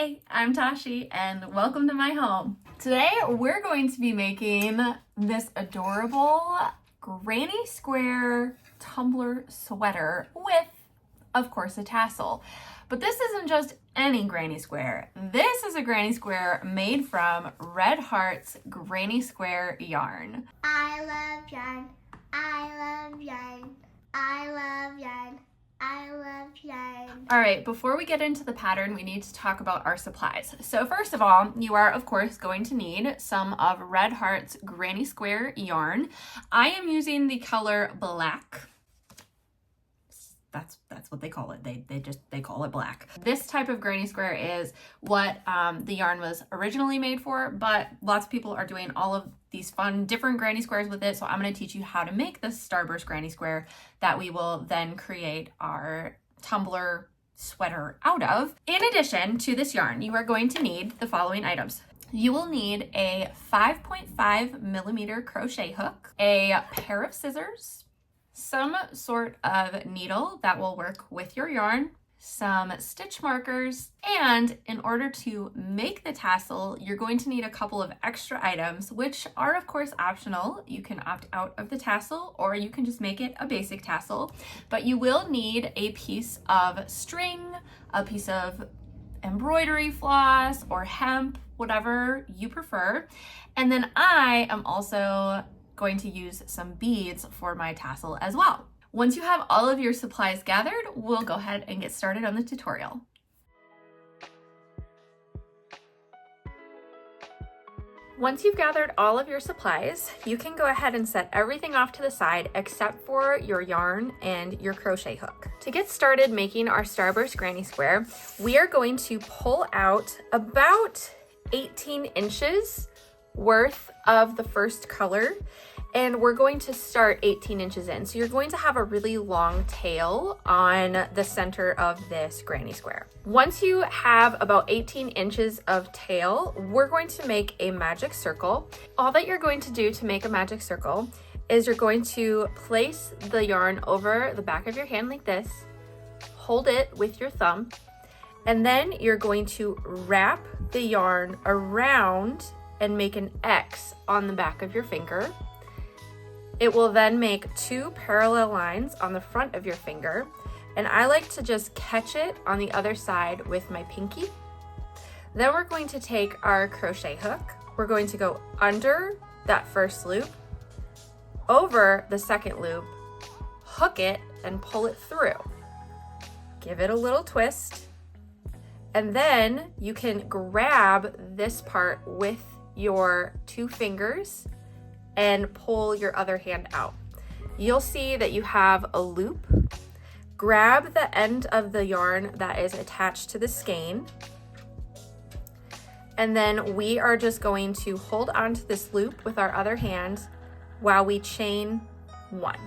Hey, I'm Tashi and welcome to my home. Today we're going to be making this adorable granny square tumbler sweater with, of course, a tassel. But this isn't just any granny square. This is a granny square made from Red Heart's granny square yarn. I love yarn. I love yarn. I love yarn. I love yarn. All right, before we get into the pattern, we need to talk about our supplies. So first of all, you are of course going to need some of Red Heart's granny square yarn. I am using the color black. That's what they call it. They call it black. This type of granny square is what the yarn was originally made for, but lots of people are doing all of these fun different granny squares with it. So I'm going to teach you how to make this Starburst granny square that we will then create our tumbler sweater out of. In addition to this yarn, you are going to need the following items. You will need a 5.5 millimeter crochet hook, a pair of scissors, some sort of needle that will work with your yarn, some stitch markers, and in order to make the tassel, you're going to need a couple of extra items, which are of course optional. You can opt out of the tassel or you can just make it a basic tassel, but you will need a piece of string, a piece of embroidery floss or hemp, whatever you prefer. And then I am also going to use some beads for my tassel as well. Once you have all of your supplies gathered, we'll go ahead and get started on the tutorial. Once you've gathered all of your supplies, you can go ahead and set everything off to the side except for your yarn and your crochet hook. To get started making our Starburst granny square, we are going to pull out about 18 inches worth of the first color, and we're going to start 18 inches in. So you're going to have a really long tail on the center of this granny square. Once you have about 18 inches of tail, we're going to make a magic circle. All that you're going to do to make a magic circle is you're going to place the yarn over the back of your hand like this, hold it with your thumb, and then you're going to wrap the yarn around and make an X on the back of your finger. It will then make two parallel lines on the front of your finger, and I like to just catch it on the other side with my pinky. Then we're going to take our crochet hook. We're going to go under that first loop, over the second loop, hook it, and pull it through. Give it a little twist, and then you can grab this part with your two fingers and pull your other hand out. You'll see that you have a loop. Grab the end of the yarn that is attached to the skein, and then we are just going to hold on to this loop with our other hand while we chain one.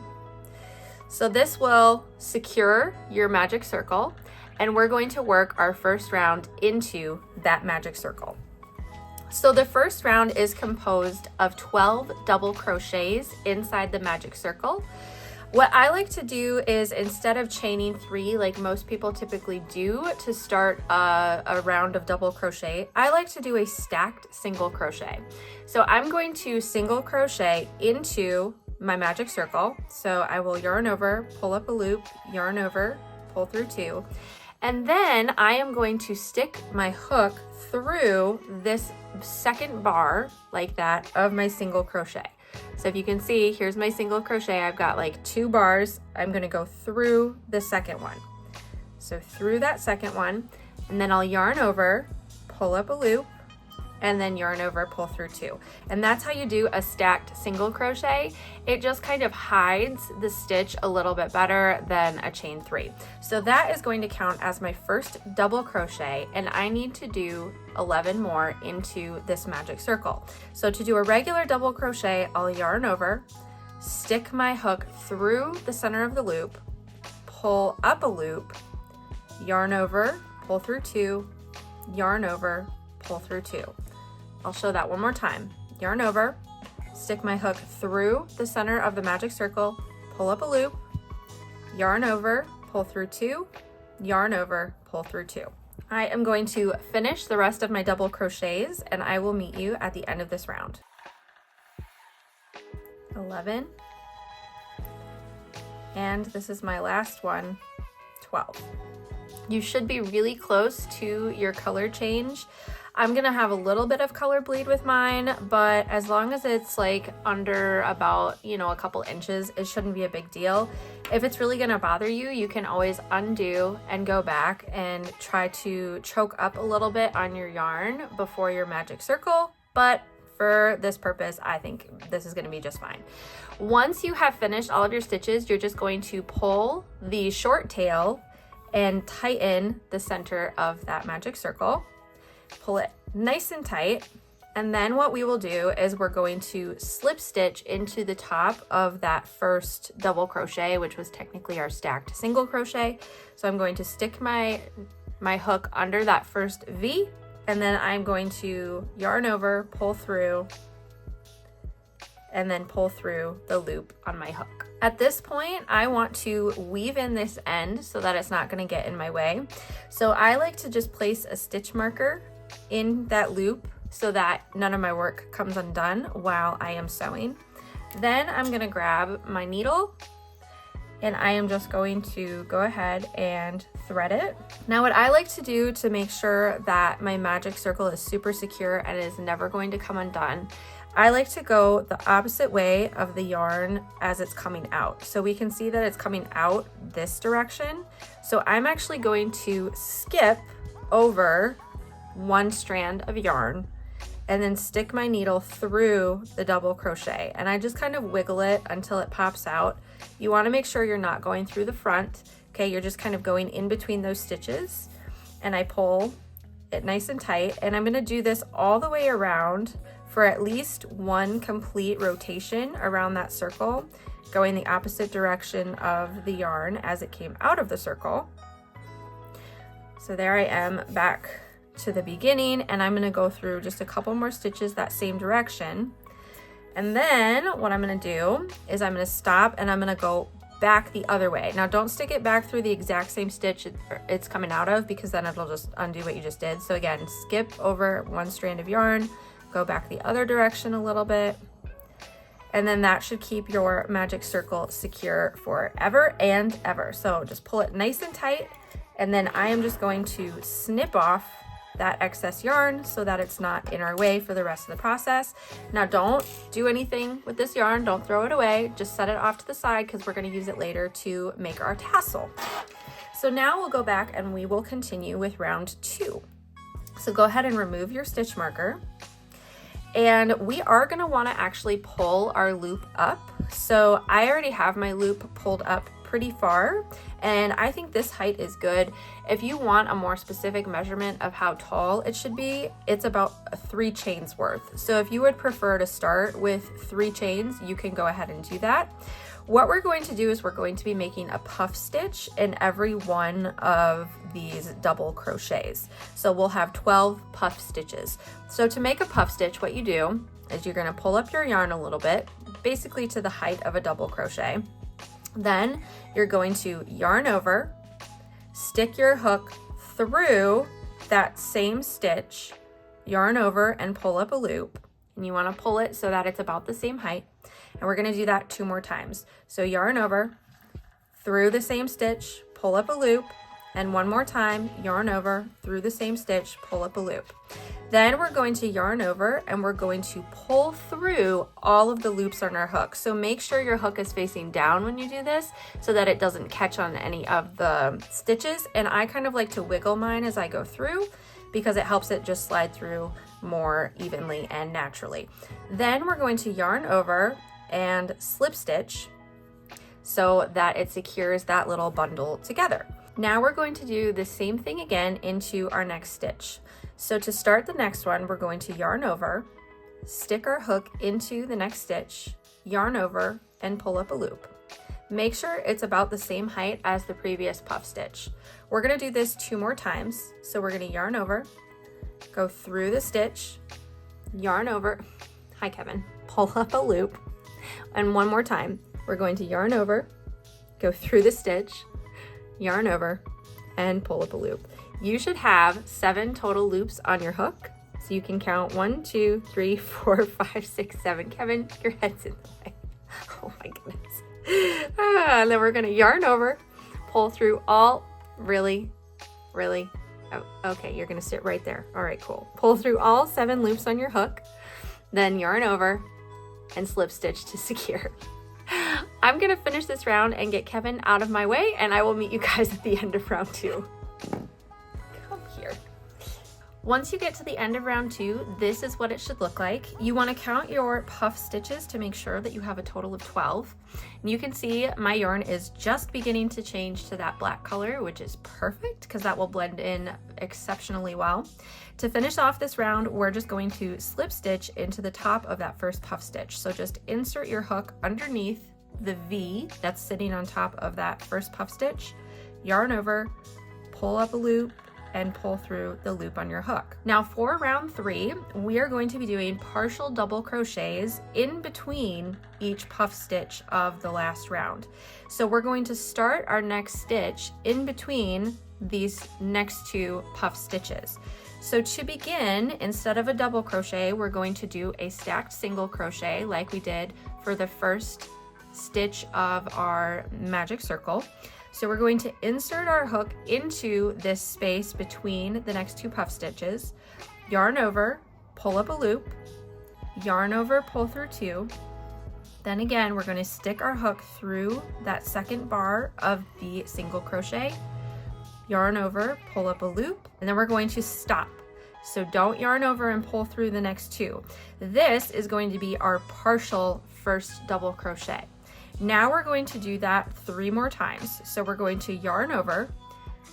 So this will secure your magic circle, and we're going to work our first round into that magic circle. So the first round is composed of 12 double crochets inside the magic circle. What I like to do is, instead of chaining 3 like most people typically do to start a round of double crochet, I like to do a stacked single crochet. So I'm going to single crochet into my magic circle. So I will yarn over, pull up a loop, yarn over, pull through 2. And then I am going to stick my hook through this second bar like that of my single crochet. So if you can see, here's my single crochet. I've got like 2 bars. I'm going to go through the second one. So through that second one, and then I'll yarn over, pull up a loop, and then yarn over, pull through 2. And that's how you do a stacked single crochet. It just kind of hides the stitch a little bit better than a chain 3. So that is going to count as my first double crochet, and I need to do 11 more into this magic circle. So to do a regular double crochet, I'll yarn over, stick my hook through the center of the loop, pull up a loop, yarn over, pull through 2, yarn over, pull through 2. I'll show that one more time. Yarn over, stick my hook through the center of the magic circle, pull up a loop, yarn over, pull through 2, yarn over, pull through 2. I am going to finish the rest of my double crochets and I will meet you at the end of this round. 11, and this is my last one, 12. You should be really close to your color change. I'm gonna have a little bit of color bleed with mine, but as long as it's like under about, you know, a couple inches, it shouldn't be a big deal. If it's really gonna bother you, you can always undo and go back and try to choke up a little bit on your yarn before your magic circle, but for this purpose, I think this is gonna be just fine. Once you have finished all of your stitches, you're just going to pull the short tail and tighten the center of that magic circle. Pull it nice and tight. And then what we will do is we're going to slip stitch into the top of that first double crochet, which was technically our stacked single crochet. So I'm going to stick my hook under that first V, and then I'm going to yarn over, pull through, and then pull through the loop on my hook. At this point, I want to weave in this end so that it's not going to get in my way. So I like to just place a stitch marker in that loop so that none of my work comes undone while I am sewing. Then I'm going to grab my needle and I am just going to go ahead and thread it. Now what I like to do to make sure that my magic circle is super secure and is never going to come undone, I like to go the opposite way of the yarn as it's coming out. So we can see that it's coming out this direction. So I'm actually going to skip over one strand of yarn and then stick my needle through the double crochet, and I just kind of wiggle it until it pops out. You want to make sure you're not going through the front. Okay, you're just kind of going in between those stitches, and I pull it nice and tight, and I'm going to do this all the way around for at least one complete rotation around that circle, going the opposite direction of the yarn as it came out of the circle. So there I am back to the beginning, and I'm going to go through just a couple more stitches that same direction. And then what I'm going to do is I'm going to stop and I'm going to go back the other way. Now don't stick it back through the exact same stitch it's coming out of, because then it'll just undo what you just did. So again, skip over one strand of yarn, go back the other direction a little bit, and then that should keep your magic circle secure forever and ever. So just pull it nice and tight, and then I am just going to snip off that excess yarn so that it's not in our way for the rest of the process. Now don't do anything with this yarn, don't throw it away, just set it off to the side because we're going to use it later to make our tassel. So now we'll go back and we will continue with round 2. So go ahead and remove your stitch marker, and we are going to want to actually pull our loop up. So I already have my loop pulled up pretty far, and I think this height is good. If you want a more specific measurement of how tall it should be, it's about 3 chains worth. So if you would prefer to start with 3 chains, you can go ahead and do that. What we're going to do is we're going to be making a puff stitch in every one of these double crochets. So we'll have 12 puff stitches. So to make a puff stitch, what you do is you're going to pull up your yarn a little bit, basically to the height of a double crochet. Then you're going to yarn over, stick your hook through that same stitch, yarn over and pull up a loop. And you want to pull it so that it's about the same height. And we're going to do that 2 more times. So yarn over, through the same stitch, pull up a loop, and 1 more time, yarn over, through the same stitch, pull up a loop. Then we're going to yarn over and we're going to pull through all of the loops on our hook. So make sure your hook is facing down when you do this so that it doesn't catch on any of the stitches. And I kind of like to wiggle mine as I go through because it helps it just slide through more evenly and naturally. Then we're going to yarn over and slip stitch so that it secures that little bundle together. Now we're going to do the same thing again into our next stitch. So to start the next one, we're going to yarn over, stick our hook into the next stitch, yarn over, and pull up a loop. Make sure it's about the same height as the previous puff stitch. We're going to do this 2 more times. So we're going to yarn over, go through the stitch, yarn over, hi Kevin, pull up a loop, and 1 more time. We're going to yarn over, go through the stitch, yarn over, and pull up a loop. You should have 7 total loops on your hook. So you can count 1, 2, 3, 4, 5, 6, 7. Kevin, your head's in the way. Oh my goodness. And then we're gonna yarn over, pull through all, really, oh, okay, you're gonna sit right there. All right, cool. Pull through all 7 loops on your hook, then yarn over and slip stitch to secure. I'm gonna finish this round and get Kevin out of my way, and I will meet you guys at the end of round 2. Come here. Once you get to the end of round 2, this is what it should look like. You want to count your puff stitches to make sure that you have a total of 12. And you can see my yarn is just beginning to change to that black color, which is perfect because that will blend in exceptionally well. To finish off this round, we're just going to slip stitch into the top of that first puff stitch. So just insert your hook underneath the V that's sitting on top of that first puff stitch, yarn over, pull up a loop, and pull through the loop on your hook. Now for round 3, we are going to be doing partial double crochets in between each puff stitch of the last round. So we're going to start our next stitch in between these next 2 puff stitches. So to begin, instead of a double crochet, we're going to do a stacked single crochet like we did for the first stitch of our magic circle. So we're going to insert our hook into this space between the next 2 puff stitches, yarn over, pull up a loop, yarn over, pull through 2. Then again, we're going to stick our hook through that second bar of the single crochet, yarn over, pull up a loop, and then we're going to stop. So don't yarn over and pull through the next 2. This is going to be our partial first double crochet. Now we're going to do that 3 more times. So we're going to yarn over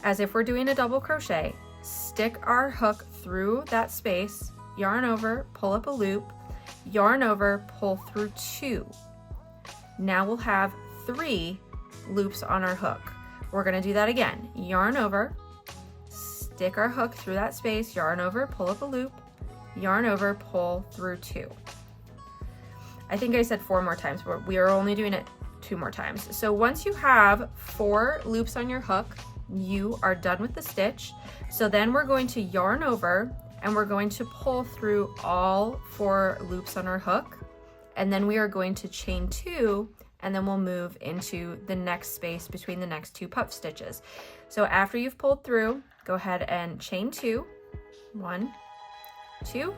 as if we're doing a double crochet, stick our hook through that space, yarn over, pull up a loop, yarn over, pull through 2. Now we'll have 3 loops on our hook. We're going to do that again. Yarn over, stick our hook through that space, yarn over, pull up a loop, yarn over, pull through 2. I think I said 4 more times, but we are only doing it 2 more times. So once you have 4 loops on your hook, you are done with the stitch. So then we're going to yarn over and we're going to pull through all 4 loops on our hook. And then we are going to chain 2, and then we'll move into the next space between the next 2 puff stitches. So after you've pulled through, go ahead and chain 2, 1, 2,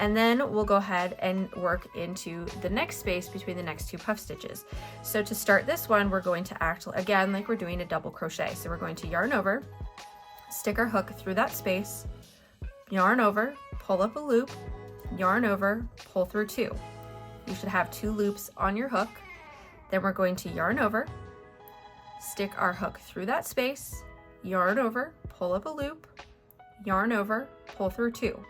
and then we'll go ahead and work into the next space between the next 2 puff stitches. So to start this one, we're going to act again like we're doing a double crochet. So we're going to yarn over, stick our hook through that space, yarn over, pull up a loop, yarn over, pull through 2. You should have 2 loops on your hook. Then we're going to yarn over, stick our hook through that space, yarn over, pull up a loop, yarn over, pull through 2.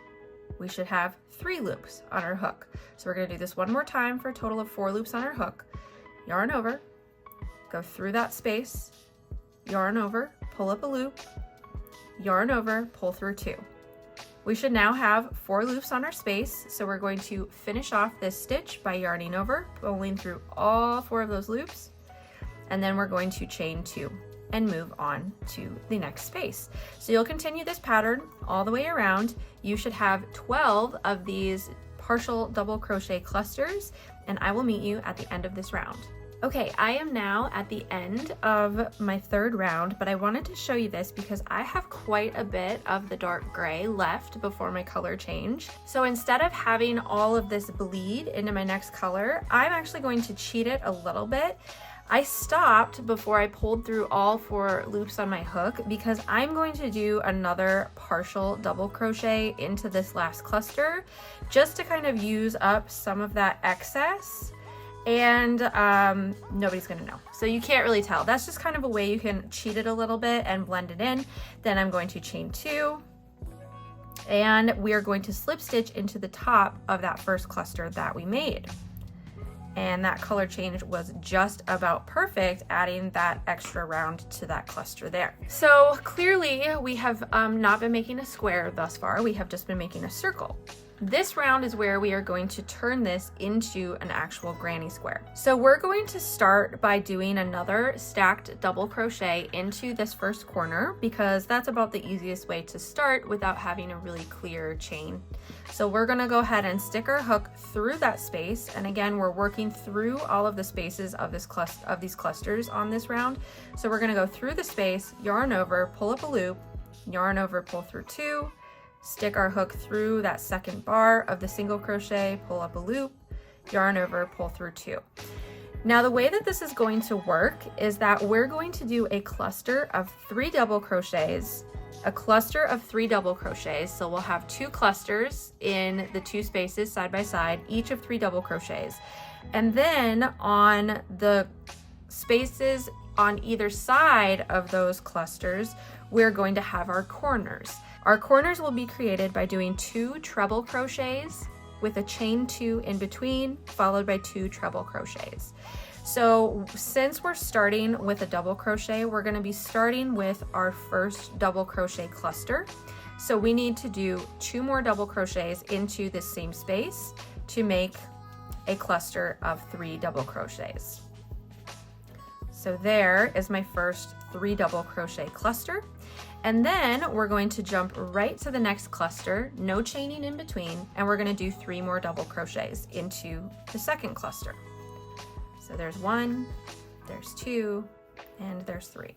We should have 3 loops on our hook. So we're going to do this 1 more time for a total of 4 loops on our hook. Yarn over, go through that space, yarn over, pull up a loop, yarn over, pull through 2. We should now have 4 loops on our space. So we're going to finish off this stitch by yarning over, pulling through all 4 of those loops, and then we're going to chain 2 and move on to the next space. So you'll continue this pattern all the way around. You should have 12 of these partial double crochet clusters, and I will meet you at the end of this round. Okay, I am now at the end of my 3rd round, but I wanted to show you this because I have quite a bit of the dark gray left before my color change. So instead of having all of this bleed into my next color, I'm actually going to cheat it a little bit. I stopped before I pulled through all 4 loops on my hook because I'm going to do another partial double crochet into this last cluster just to kind of use up some of that excess, and nobody's gonna know. So you can't really tell. That's just kind of a way you can cheat it a little bit and blend it in. Then I'm going to chain 2, and we are going to slip stitch into the top of that first cluster that we made. And that color change was just about perfect, adding that extra round to that cluster there. So clearly we have not been making a square thus far. We have just been making a circle. This round is where we are going to turn this into an actual granny square. So we're going to start by doing another stacked double crochet into this first corner, because that's about the easiest way to start without having a really clear chain. So we're going to go ahead and stick our hook through that space, and again we're working through all of the spaces of these clusters on this round. So we're going to go through the space, yarn over, pull up a loop, yarn over, pull through 2, stick our hook through that second bar of the single crochet, pull up a loop, yarn over, pull through 2. Now the way that this is going to work is that we're going to do a cluster of 3 double crochets, a cluster of 3 double crochets. So we'll have 2 clusters in the 2 spaces side by side, each of 3 double crochets. And then on the spaces on either side of those clusters, we're going to have our corners. Our corners will be created by doing 2 treble crochets with a chain 2 in between, followed by 2 treble crochets. So since we're starting with a double crochet, we're going to be starting with our first double crochet cluster. So we need to do 2 more double crochets into this same space to make a cluster of 3 double crochets. So there is my first 3 double crochet cluster. And then we're going to jump right to the next cluster, no chaining in between, and we're going to do 3 more double crochets into the second cluster. So there's 1, there's 2, and there's 3.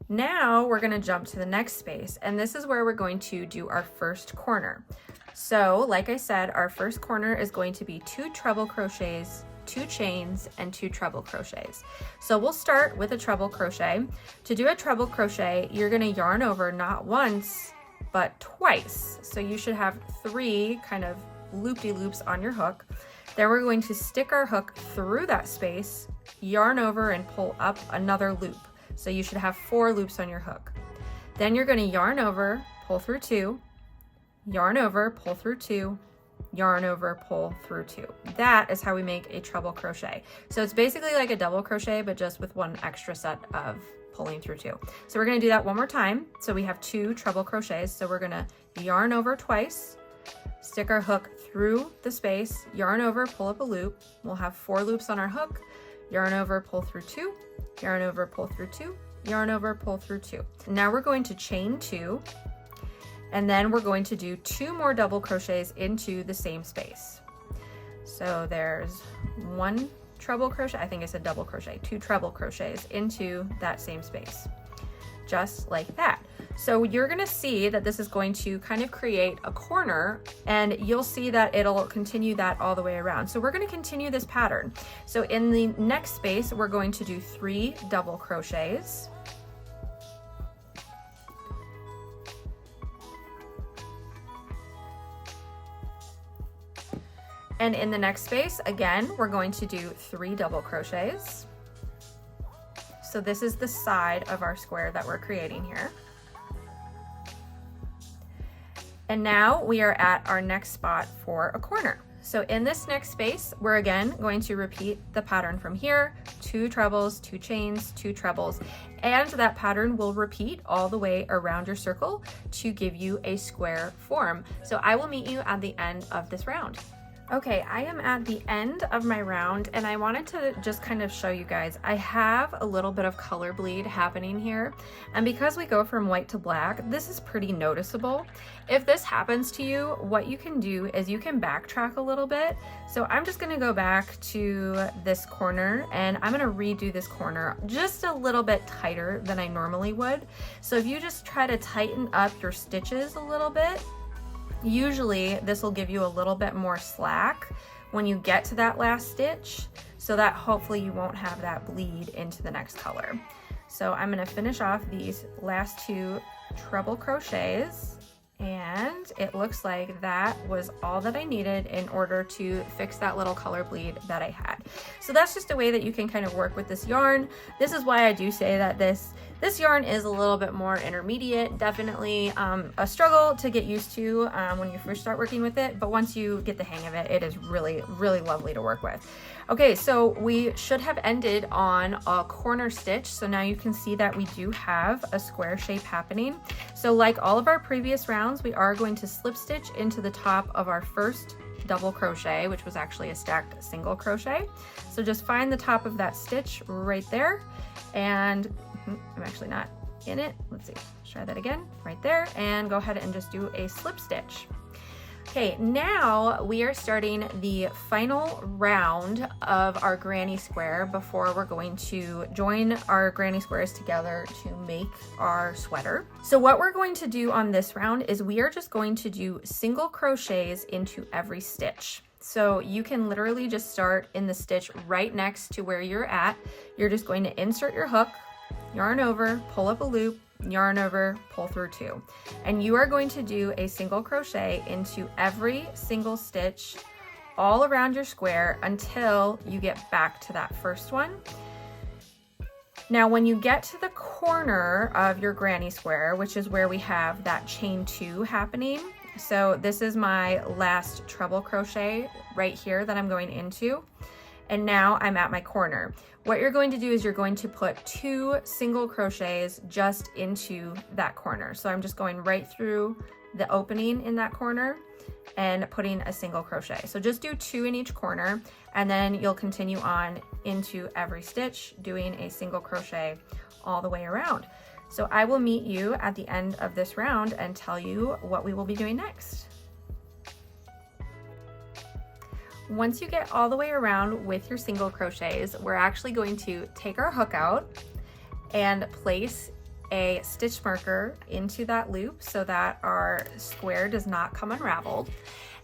Now we're going to jump to the next space, and this is where we're going to do our first corner. So like I said, our first corner is going to be 2 treble crochets, 2 chains, and 2 treble crochets. So we'll start with a treble crochet. To do a treble crochet, you're going to yarn over not once, but twice. So you should have 3 kind of loop-de-loops on your hook. Then we're going to stick our hook through that space, yarn over, and pull up another loop. So you should have 4 loops on your hook. Then you're going to yarn over, pull through 2, yarn over, pull through 2, yarn over, pull through 2. That is how we make a treble crochet. So it's basically like a double crochet, but just with 1 extra set of pulling through 2. So we're going to do that one more time. So we have 2 treble crochets. So we're going to yarn over twice, stick our hook through the space, yarn over, pull up a loop. We'll have 4 loops on our hook, yarn over, pull through 2, yarn over, pull through 2, yarn over, pull through 2. Now we're going to chain 2, and then we're going to do 2 more double crochets into the same space. So there's 1 treble crochet, I think it's a double crochet, 2 treble crochets into that same space, just like that. So you're going to see that this is going to kind of create a corner, and you'll see that it'll continue that all the way around. So we're going to continue this pattern. So in the next space, we're going to do 3 double crochets. And in the next space, again, we're going to do 3 double crochets. So this is the side of our square that we're creating here. And now we are at our next spot for a corner. So in this next space, we're again going to repeat the pattern from here, 2 trebles, 2 chains, 2 trebles, and that pattern will repeat all the way around your circle to give you a square form. So I will meet you at the end of this round. Okay, I am at the end of my round, and I wanted to just kind of show you guys, I have a little bit of color bleed happening here, and because we go from white to black, this is pretty noticeable. If this happens to you, what you can do is you can backtrack a little bit. So I'm just gonna go back to this corner, and I'm gonna redo this corner just a little bit tighter than I normally would. So if you just try to tighten up your stitches a little bit, usually this will give you a little bit more slack when you get to that last stitch, so that hopefully you won't have that bleed into the next color. So I'm going to finish off these last 2 treble crochets, and it looks like that was all that I needed in order to fix that little color bleed that I had. So that's just a way that you can kind of work with this yarn. This is why I do say that this yarn is a little bit more intermediate, definitely a struggle to get used to when you first start working with it, but once you get the hang of it, it is really, really lovely to work with. Okay, so we should have ended on a corner stitch, so now you can see that we do have a square shape happening. So like all of our previous rounds, we are going going to slip stitch into the top of our first double crochet, which was actually a stacked single crochet. So just find the top of that stitch right there, and I'm actually not in it. Let's see, try that again, right there, and go ahead and just do a slip stitch. Okay, now we are starting the final round of our granny square before we're going to join our granny squares together to make our sweater. So what we're going to do on this round is we are just going to do single crochets into every stitch. So you can literally just start in the stitch right next to where you're at. You're just going to insert your hook, yarn over, pull up a loop, yarn over, pull through 2. And you are going to do a single crochet into every single stitch all around your square until you get back to that first one. Now, when you get to the corner of your granny square, which is where we have that chain 2 happening, so this is my last treble crochet right here that I'm going into, and now I'm at my corner. What you're going to do is you're going to put 2 single crochets just into that corner. So I'm just going right through the opening in that corner and putting a single crochet. So just do 2 in each corner, and then you'll continue on into every stitch doing a single crochet all the way around. So I will meet you at the end of this round and tell you what we will be doing next. Once you get all the way around with your single crochets, we're actually going to take our hook out and place a stitch marker into that loop so that our square does not come unraveled.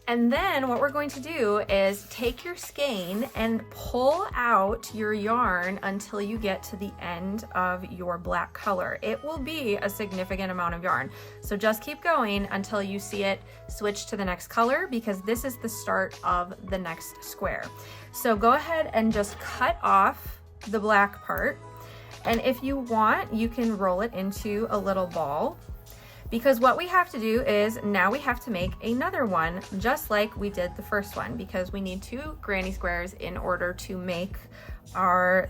And then what we're going to do is take your skein and pull out your yarn until you get to the end of your black color. It will be a significant amount of yarn. So just keep going until you see it switch to the next color, because this is the start of the next square. So go ahead and just cut off the black part. And if you want, you can roll it into a little ball, because what we have to do is now we have to make another one just like we did the first one, because we need 2 granny squares in order to make our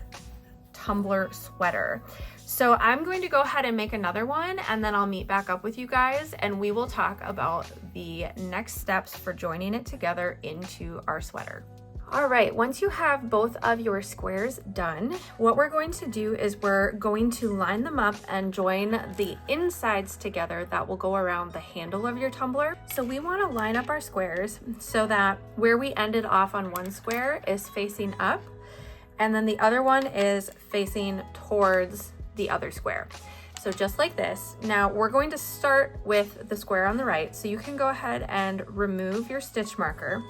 tumbler sweater. So I'm going to go ahead and make another one, and then I'll meet back up with you guys and we will talk about the next steps for joining it together into our sweater. All right, once you have both of your squares done, what we're going to do is we're going to line them up and join the insides together that will go around the handle of your tumbler. So we want to line up our squares so that where we ended off on one square is facing up, and then the other one is facing towards the other square. So just like this. Now we're going to start with the square on the right, so you can go ahead and remove your stitch marker.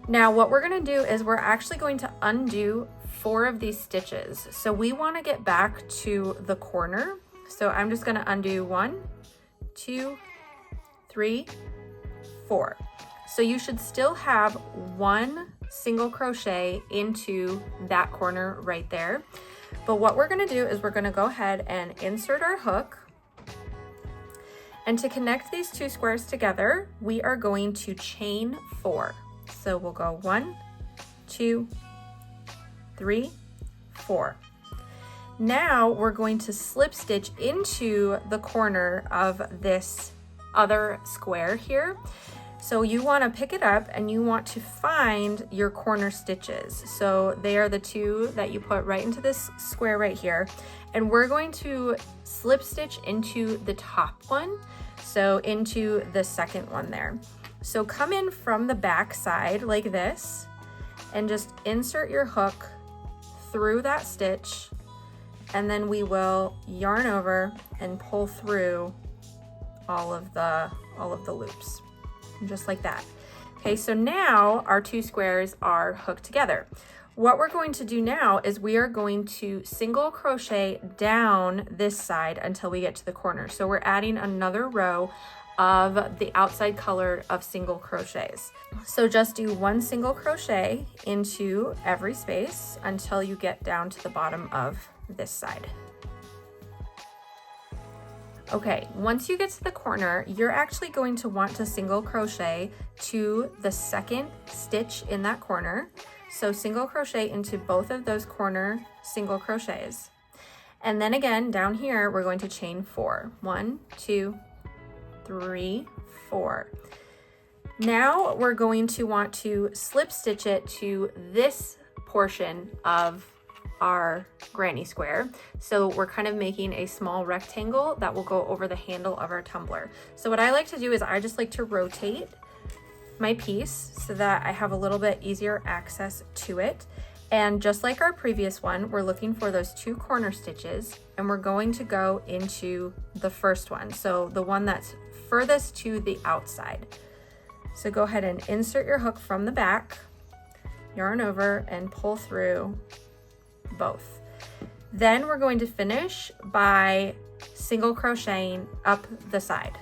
Now what we're going to do is we're actually going to undo 4 of these stitches. So we want to get back to the corner. So I'm just going to undo 1, 2, 3, 4. So you should still have 1 single crochet into that corner right there. But what we're going to do is we're going to go ahead and insert our hook. And to connect these 2 squares together, we are going to chain 4. So we'll go 1, 2, 3, 4. Now we're going to slip stitch into the corner of this other square here. So you want to pick it up and you want to find your corner stitches. So they are the 2 that you put right into this square right here. And we're going to slip stitch into the top one, so into the second one there. So come in from the back side like this and just insert your hook through that stitch, and then we will yarn over and pull through all of the loops, just like that. Okay, so now our 2 squares are hooked together. What we're going to do now is we are going to single crochet down this side until we get to the corner. So we're adding another row of the outside color of single crochets. So just do 1 single crochet into every space until you get down to the bottom of this side. Okay, once you get to the corner, you're actually going to want to single crochet to the second stitch in that corner. So single crochet into both of those corner single crochets. And then again, down here, we're going to chain 4. 1, 2, 3, 4. Now we're going to want to slip stitch it to this portion of our granny square. So we're kind of making a small rectangle that will go over the handle of our tumbler. So what I like to do is I just like to rotate my piece so that I have a little bit easier access to it. And just like our previous one, we're looking for those 2 corner stitches, and we're going to go into the first one. So the one that's furthest to the outside. So go ahead and insert your hook from the back, yarn over, and pull through both. Then we're going to finish by single crocheting up the side.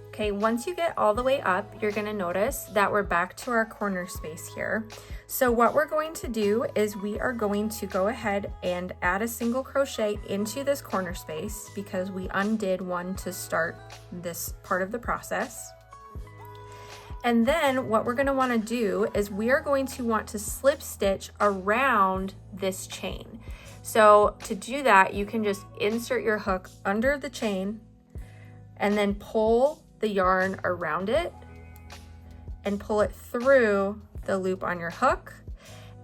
Okay, once you get all the way up, you're going to notice that we're back to our corner space here. So what we're going to do is we are going to go ahead and add a single crochet into this corner space because we undid one to start this part of the process. And then what we're going to want to do is we are going to want to slip stitch around this chain. So to do that, you can just insert your hook under the chain and then pull the yarn around it and pull it through the loop on your hook.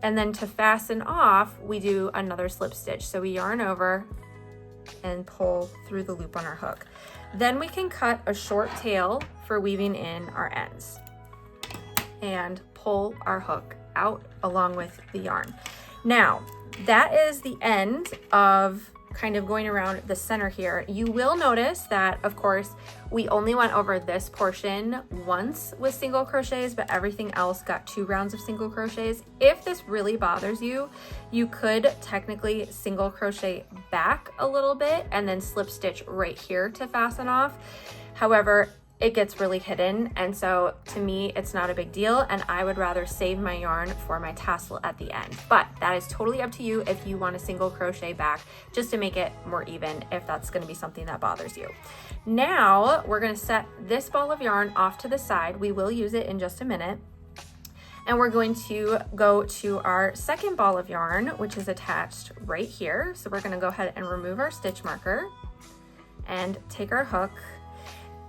And then to fasten off, we do another slip stitch. So we yarn over and pull through the loop on our hook. Then we can cut a short tail for weaving in our ends and pull our hook out along with the yarn. Now, that is the end of kind of going around the center here. You will notice that, of course, we only went over this portion once with single crochets, but everything else got 2 rounds of single crochets. If this really bothers you, you could technically single crochet back a little bit and then slip stitch right here to fasten off. However, it gets really hidden, and so to me it's not a big deal, and I would rather save my yarn for my tassel at the end. But that is totally up to you if you want to single crochet back just to make it more even, if that's going to be something that bothers you. Now we're going to set this ball of yarn off to the side. We will use it in just a minute. And we're going to go to our second ball of yarn, which is attached right here. So we're going to go ahead and remove our stitch marker and take our hook.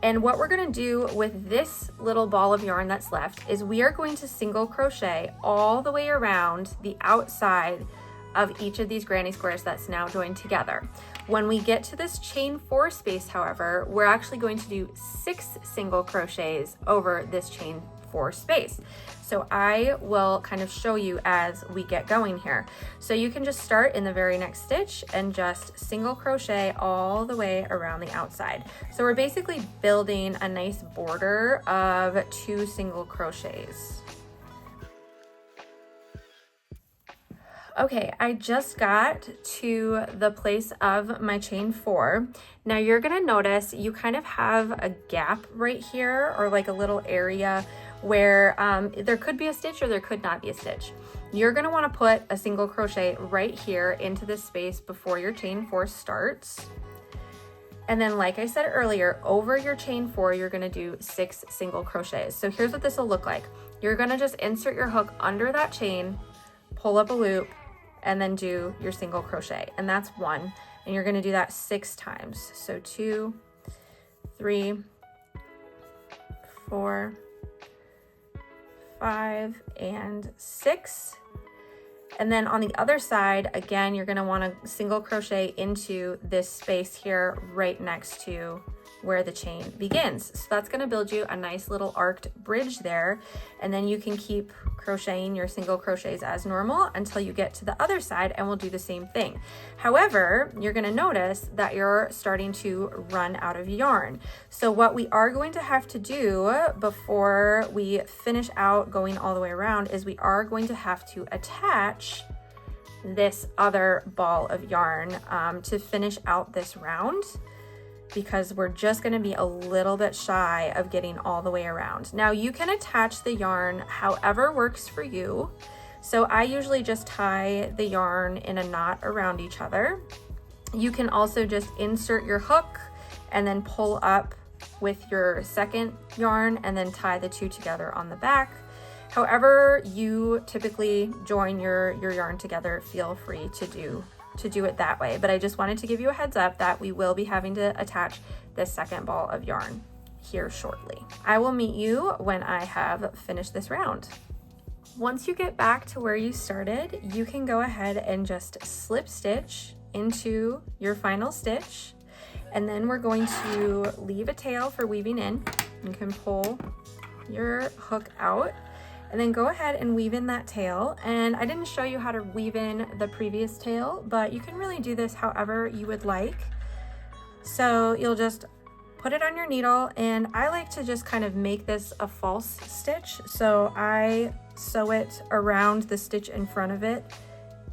And what we're going to do with this little ball of yarn that's left is we are going to single crochet all the way around the outside of each of these granny squares that's now joined together. When we get to this chain 4 space, however, we're actually going to do 6 single crochets over this chain 4 space. So I will kind of show you as we get going here. So you can just start in the very next stitch and just single crochet all the way around the outside. So we're basically building a nice border of 2 single crochets. Okay, I just got to the place of my chain 4. Now you're gonna notice you kind of have a gap right here, or like a little area where there could be a stitch or there could not be a stitch. You're gonna wanna put a single crochet right here into this space before your chain 4 starts. And then, like I said earlier, over your chain 4, you're gonna do 6 single crochets. So here's what this will look like. You're gonna just insert your hook under that chain, pull up a loop, and then do your single crochet. And that's 1. And you're gonna do that 6 times. So 2, 3, 4, 5, and 6. And then on the other side, again, you're gonna wanna single crochet into this space here right next to where the chain begins. So that's gonna build you a nice little arced bridge there. And then you can keep crocheting your single crochets as normal until you get to the other side, and we'll do the same thing. However, you're gonna notice that you're starting to run out of yarn. So what we are going to have to do before we finish out going all the way around is we are going to have to attach this other ball of yarn to finish out this round, because we're just going to be a little bit shy of getting all the way around. Now you can attach the yarn however works for you. So I usually just tie the yarn in a knot around each other. You can also just insert your hook and then pull up with your second yarn and then tie the 2 together on the back. However you typically join your yarn together, feel free to do to do it that way, but I just wanted to give you a heads up that we will be having to attach this second ball of yarn here shortly. I will meet you when I have finished this round. Once you get back to where you started, you can go ahead and just slip stitch into your final stitch, and then we're going to leave a tail for weaving in. You can pull your hook out and then go ahead and weave in that tail. And I didn't show you how to weave in the previous tail, but you can really do this however you would like. So you'll just put it on your needle, and I like to just kind of make this a false stitch. So I sew it around the stitch in front of it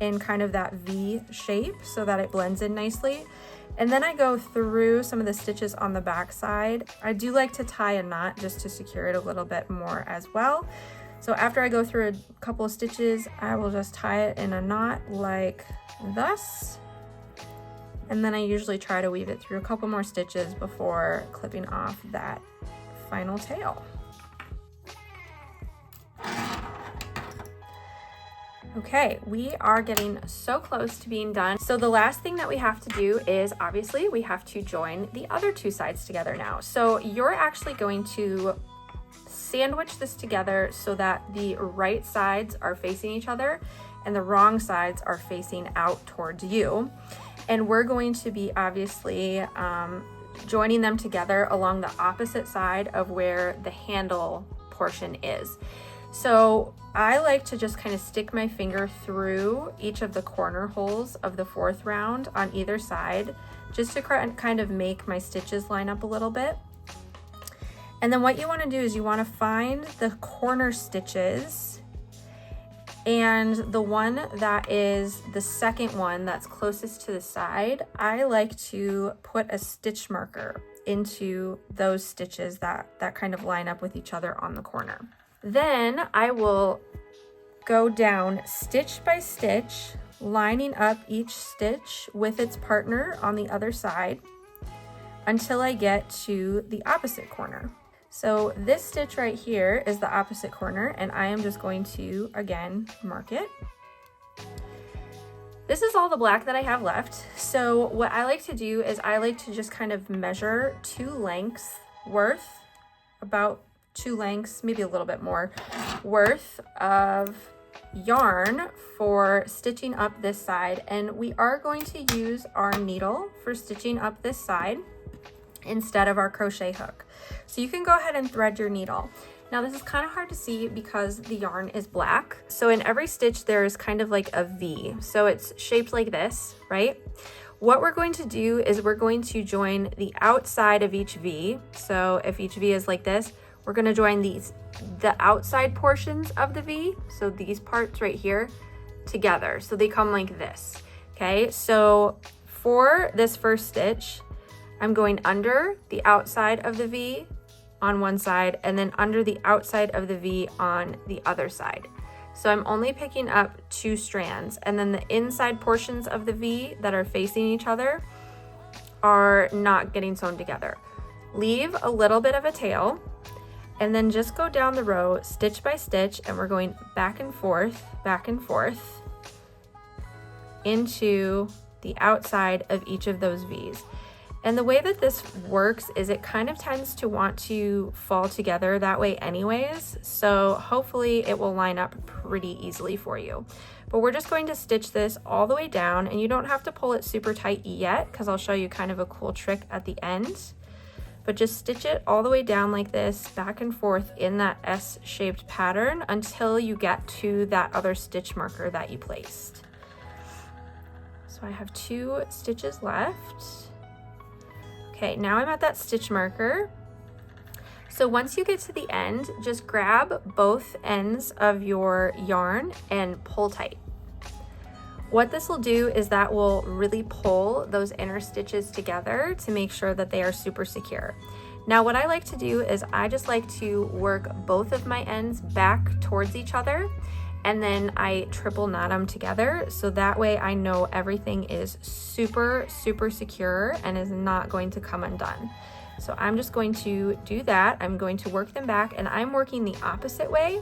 in kind of that V shape so that it blends in nicely. And then I go through some of the stitches on the back side. I do like to tie a knot just to secure it a little bit more as well. So after I go through a couple of stitches, I will just tie it in a knot like thus. And then I usually try to weave it through a couple more stitches before clipping off that final tail. Okay, we are getting so close to being done. So the last thing that we have to do is obviously we have to join the other two sides together now. So you're actually going to sandwich this together so that the right sides are facing each other and the wrong sides are facing out towards you. And we're going to be obviously joining them together along the opposite side of where the handle portion is. So I like to just kind of stick my finger through each of the corner holes of the fourth round on either side, just to kind of make my stitches line up a little bit. And then what you want to do is you want to find the corner stitches, and the one that is the second one that's closest to the side, I like to put a stitch marker into those stitches that kind of line up with each other on the corner. Then I will go down stitch by stitch, lining up each stitch with its partner on the other side until I get to the opposite corner. So this stitch right here is the opposite corner, and I am just going to, again, mark it. This is all the black that I have left. So what I like to do is I like to just kind of measure 2 lengths worth, about 2 lengths, maybe a little bit more, worth of yarn for stitching up this side. And we are going to use our needle for stitching up this side instead of our crochet hook. So you can go ahead and thread your needle. Now this is kind of hard to see because the yarn is black. So in every stitch there is kind of like a V. So it's shaped like this, right? What we're going to do is we're going to join the outside of each V. So if each V is like this, we're going to join the outside portions of the V, so these parts right here, together. So they come like this, okay? So for this first stitch, I'm going under the outside of the V on one side and then under the outside of the V on the other side. So I'm only picking up 2 strands, and then the inside portions of the V that are facing each other are not getting sewn together. Leave a little bit of a tail, and then just go down the row stitch by stitch, and we're going back and forth into the outside of each of those V's. And the way that this works is it kind of tends to want to fall together that way anyways, so hopefully it will line up pretty easily for you. But we're just going to stitch this all the way down, and you don't have to pull it super tight yet because I'll show you kind of a cool trick at the end. But just stitch it all the way down like this, back and forth in that S-shaped pattern until you get to that other stitch marker that you placed. So I have 2 stitches left. Okay, now I'm at that stitch marker. So once you get to the end, just grab both ends of your yarn and pull tight. What this will do is that will really pull those inner stitches together to make sure that they are super secure. Now what I like to do is I just like to work both of my ends back towards each other, and then I triple knot them together, so that way I know everything is super secure and is not going to come undone. So I'm just going to do that. I'm going to work them back, and I'm working the opposite way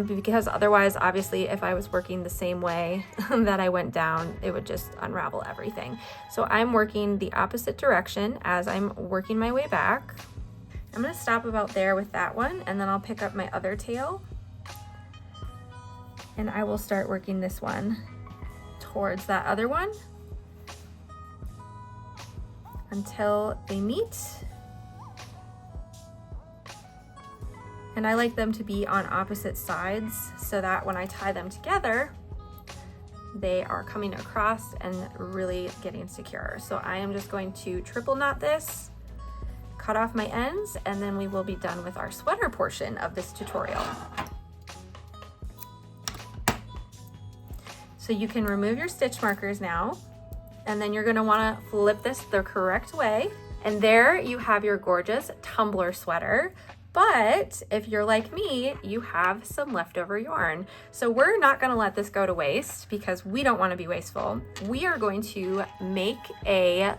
because otherwise, obviously, if I was working the same way that I went down, it would just unravel everything. So I'm working the opposite direction as I'm working my way back. I'm gonna stop about there with that one, and then I'll pick up my other tail, and I will start working this one towards that other one until they meet. And I like them to be on opposite sides so that when I tie them together, they are coming across and really getting secure. So I am just going to triple knot this, cut off my ends, and then we will be done with our sweater portion of this tutorial. So you can remove your stitch markers now, and then you're gonna wanna flip this the correct way. And there you have your gorgeous tumbler sweater. But if you're like me, you have some leftover yarn. So we're not gonna let this go to waste because we don't wanna be wasteful. We are going to make a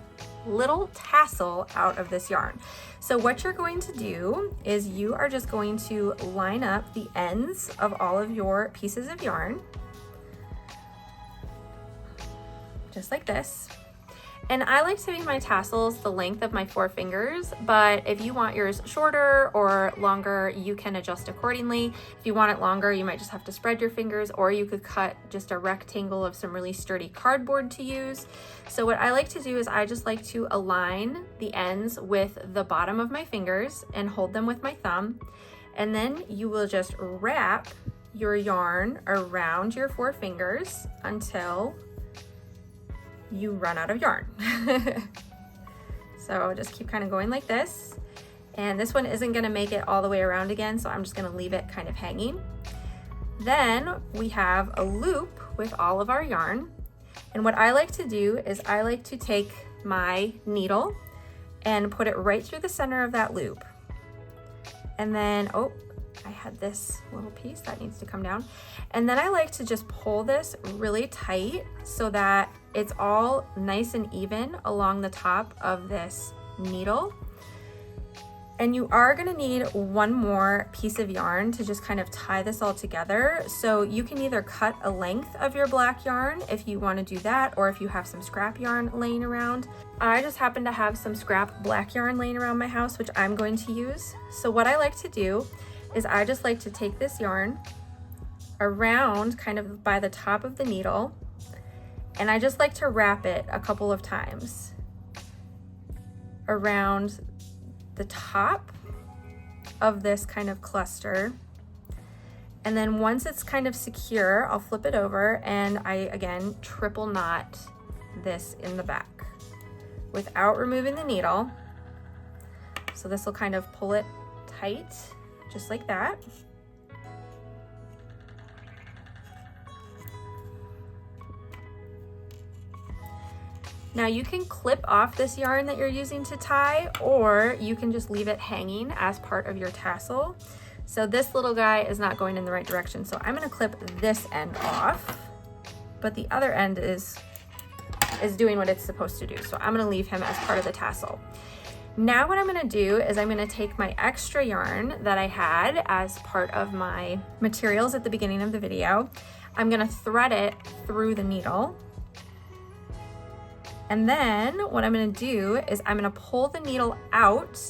little tassel out of this yarn. So what you're going to do is you are just going to line up the ends of all of your pieces of yarn, just like this. And I like to make my tassels the length of my 4 fingers, but if you want yours shorter or longer, you can adjust accordingly. If you want it longer, you might just have to spread your fingers, or you could cut just a rectangle of some really sturdy cardboard to use. So what I like to do is I just like to align the ends with the bottom of my fingers and hold them with my thumb. And then you will just wrap your yarn around your 4 fingers until you run out of yarn. So just keep kind of going like this. And this one isn't gonna make it all the way around again, so I'm just gonna leave it kind of hanging. Then we have a loop with all of our yarn. And what I like to do is I like to take my needle and put it right through the center of that loop. And then, oh, I had this little piece that needs to come down. And then I like to just pull this really tight so that it's all nice and even along the top of this needle. And you are gonna need one more piece of yarn to just kind of tie this all together. So you can either cut a length of your black yarn if you wanna do that, or if you have some scrap yarn laying around. I just happen to have some scrap black yarn laying around my house, which I'm going to use. So what I like to do is I just like to take this yarn around kind of by the top of the needle, and I just like to wrap it a couple of times around the top of this kind of cluster. And then once it's kind of secure, I'll flip it over and I, again, triple knot this in the back without removing the needle. So this will kind of pull it tight, just like that. Now you can clip off this yarn that you're using to tie, or you can just leave it hanging as part of your tassel. So this little guy is not going in the right direction, so I'm gonna clip this end off, but the other end is doing what it's supposed to do. So I'm gonna leave him as part of the tassel. Now what I'm gonna do is I'm gonna take my extra yarn that I had as part of my materials at the beginning of the video. I'm gonna thread it through the needle. And then what I'm gonna do is I'm gonna pull the needle out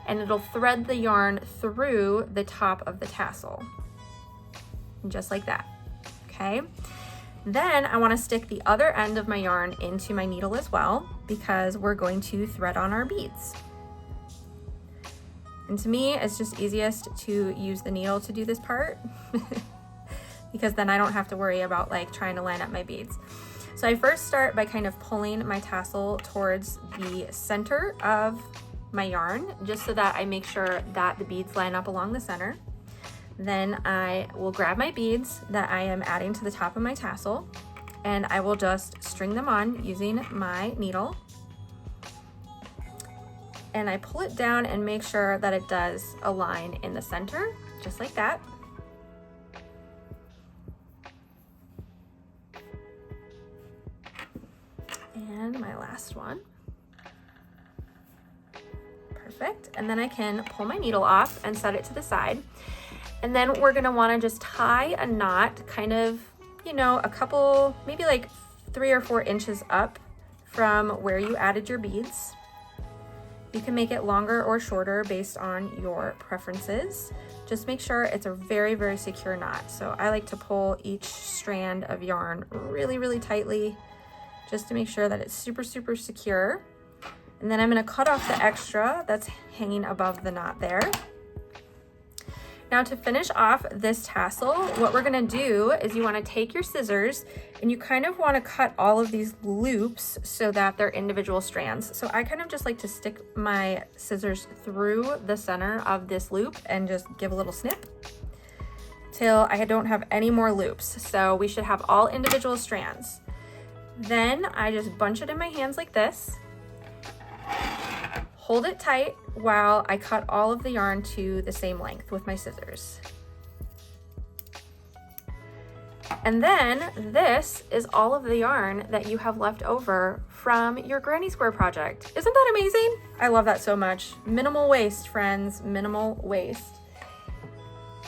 and it'll thread the yarn through the top of the tassel. Just like that, okay? Then I wanna stick the other end of my yarn into my needle as well, because we're going to thread on our beads. And to me, it's just easiest to use the needle to do this part because then I don't have to worry about like trying to line up my beads. So I first start by kind of pulling my tassel towards the center of my yarn, just so that I make sure that the beads line up along the center. Then I will grab my beads that I am adding to the top of my tassel, and I will just string them on using my needle. And I pull it down and make sure that it does align in the center, just like that. And my last one. Perfect. And then I can pull my needle off and set it to the side. And then we're gonna wanna just tie a knot kind of, you know, a couple, maybe like 3 or 4 inches up from where you added your beads. You can make it longer or shorter based on your preferences. Just make sure it's a very, very secure knot. So I like to pull each strand of yarn really, really tightly just to make sure that it's super, super secure. And then I'm gonna cut off the extra that's hanging above the knot there. Now to finish off this tassel, what we're gonna do is you wanna take your scissors and you kind of wanna cut all of these loops so that they're individual strands. So I kind of just like to stick my scissors through the center of this loop and just give a little snip till I don't have any more loops. So we should have all individual strands. Then I just bunch it in my hands like this. Hold it tight while I cut all of the yarn to the same length with my scissors. And then this is all of the yarn that you have left over from your granny square project. Isn't that amazing? I love that so much. Minimal waste, friends, minimal waste.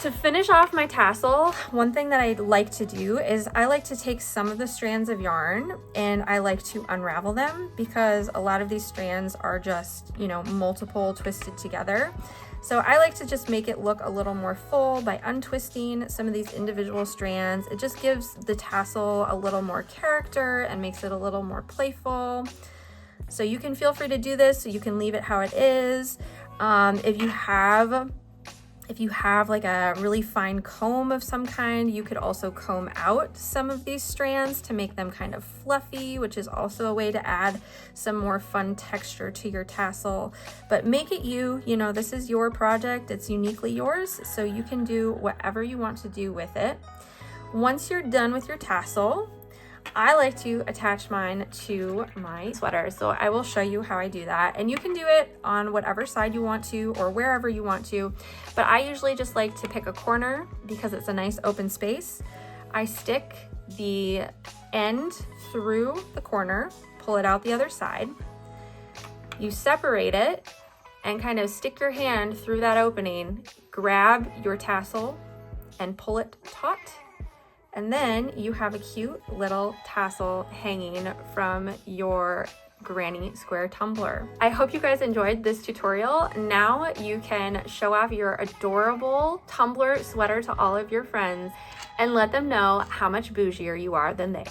To finish off my tassel, one thing that I like to do is I like to take some of the strands of yarn and I like to unravel them because a lot of these strands are just, you know, multiple twisted together. So I like to just make it look a little more full by untwisting some of these individual strands. It just gives the tassel a little more character and makes it a little more playful. So you can feel free to do this, so you can leave it how it is. If you have like a really fine comb of some kind, you could also comb out some of these strands to make them kind of fluffy, which is also a way to add some more fun texture to your tassel. But make it you know, this is your project, it's uniquely yours, so you can do whatever you want to do with it. Once you're done with your tassel, I like to attach mine to my sweater, so I will show you how I do that. And you can do it on whatever side you want to or wherever you want to, but I usually just like to pick a corner because it's a nice open space. I stick the end through the corner, pull it out the other side. You separate it and kind of stick your hand through that opening, grab your tassel and pull it taut. And then you have a cute little tassel hanging from your granny square tumbler. I hope you guys enjoyed this tutorial. Now you can show off your adorable tumbler sweater to all of your friends and let them know how much bougier you are than they.